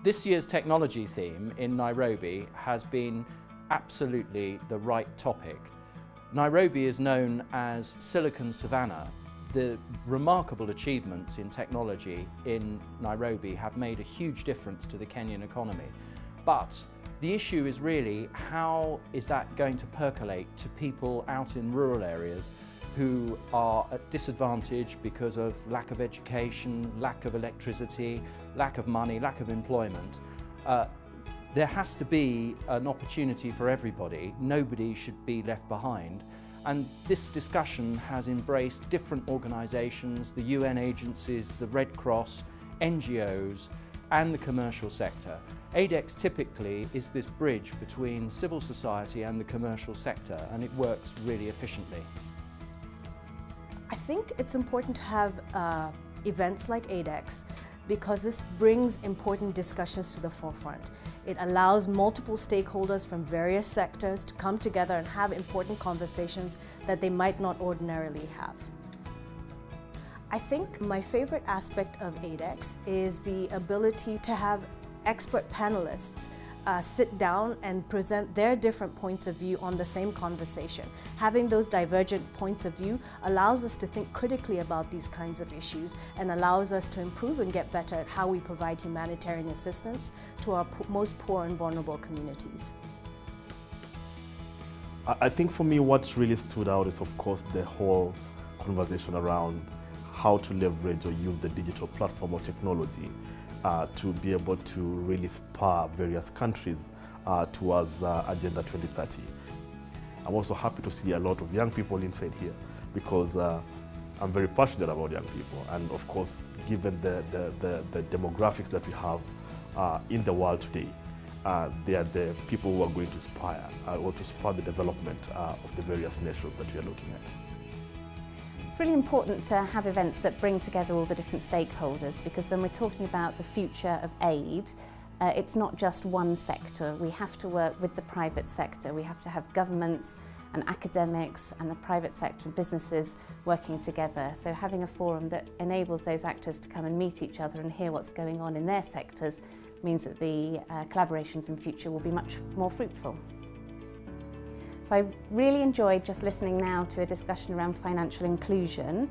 This year's technology theme in Nairobi has been absolutely the right topic. Nairobi is known as Silicon Savannah. The remarkable achievements in technology in Nairobi have made a huge difference to the Kenyan economy. But the issue is really, how is that going to percolate to people out in rural areas who are at disadvantage because of lack of education, lack of electricity, lack of money, lack of employment. There has to be an opportunity for everybody. Nobody should be left behind. And this discussion has embraced different organisations, the UN agencies, the Red Cross, NGOs, and the commercial sector. AidEx typically is this bridge between civil society and the commercial sector, and it works really efficiently. I think it's important to have events like AidEx because this brings important discussions to the forefront. It allows multiple stakeholders from various sectors to come together and have important conversations that they might not ordinarily have. I think my favorite aspect of AidEx is the ability to have expert panelists sit down and present their different points of view on the same conversation. Having those divergent points of view allows us to think critically about these kinds of issues and allows us to improve and get better at how we provide humanitarian assistance to our most poor and vulnerable communities. I think for me what really stood out is, of course, the whole conversation around how to leverage or use the digital platform or technology to be able to really spur various countries towards Agenda 2030. I'm also happy to see a lot of young people inside here because I'm very passionate about young people, and of course, given the demographics that we have in the world today, they are the people who are going to spur the development of the various nations that we are looking at. It's really important to have events that bring together all the different stakeholders, because when we're talking about the future of aid, it's not just one sector. We have to work with the private sector. We have to have governments and academics and the private sector and businesses working together. So having a forum that enables those actors to come and meet each other and hear what's going on in their sectors means that the collaborations in future will be much more fruitful. So I really enjoyed just listening now to a discussion around financial inclusion.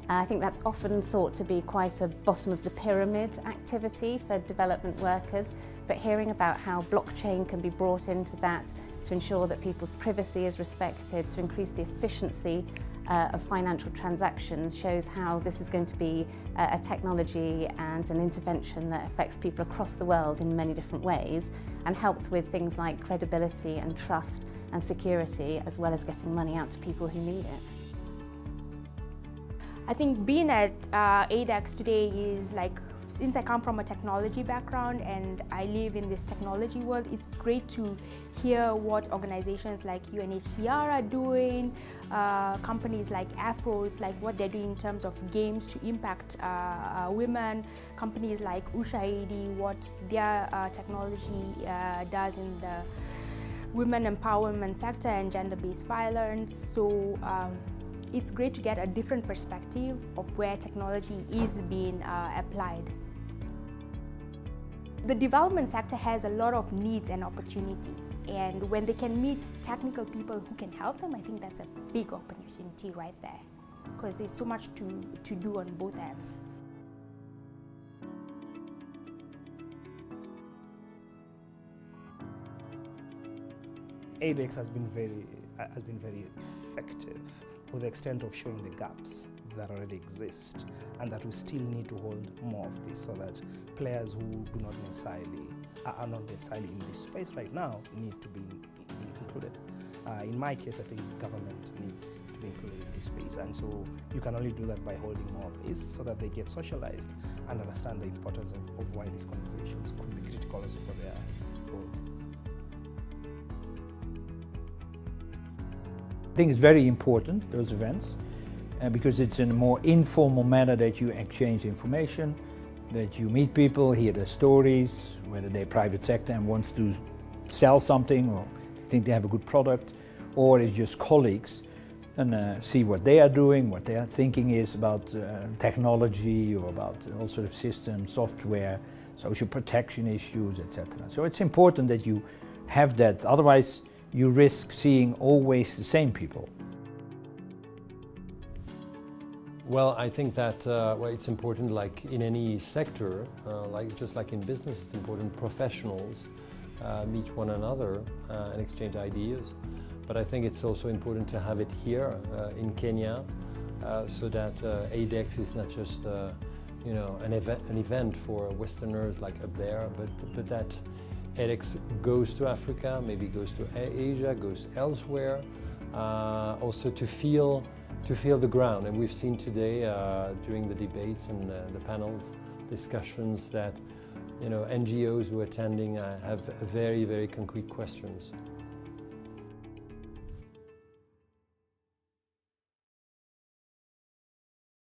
I think that's often thought to be quite a bottom of the pyramid activity for development workers, but hearing about how blockchain can be brought into that to ensure that people's privacy is respected, to increase the efficiency of financial transactions, shows how this is going to be a technology and an intervention that affects people across the world in many different ways and helps with things like credibility and trust and security, as well as getting money out to people who need it. I think being at AidEx today is like, since I come from a technology background and I live in this technology world, it's great to hear what organizations like UNHCR are doing, companies like AFROS, like what they're doing in terms of games to impact women, companies like USAID, what their technology does in the women empowerment sector and gender-based violence. So it's great to get a different perspective of where technology is being applied. The development sector has a lot of needs and opportunities, and when they can meet technical people who can help them, I think that's a big opportunity right there, because there's so much to do on both ends. AidEx has been very effective to the extent of showing the gaps that already exist, and that we still need to hold more of this, so that players who are not necessarily in this space right now need to be included. In my case, I think government needs to be included in this space, and so you can only do that by holding more of this, so that they get socialized and understand the importance of why these conversations could be critical also for their goals. I think it's very important, those events, because it's in a more informal manner that you exchange information, that you meet people, hear their stories, whether they're private sector and wants to sell something or think they have a good product, or it's just colleagues, and see what they are doing, what their thinking is about technology or about all sort of systems, software, social protection issues, etc. So it's important that you have that, otherwise you risk seeing always the same people. Well, I think that it's important, like in any sector, just like in business, it's important professionals meet one another and exchange ideas. But I think it's also important to have it here in Kenya, so that AidEx is not just an event for Westerners like up there, but that AidEx goes to Africa, maybe goes to Asia, goes elsewhere, also to feel the ground. And we've seen today during the debates and the panels discussions that NGOs who are attending have very, very concrete questions.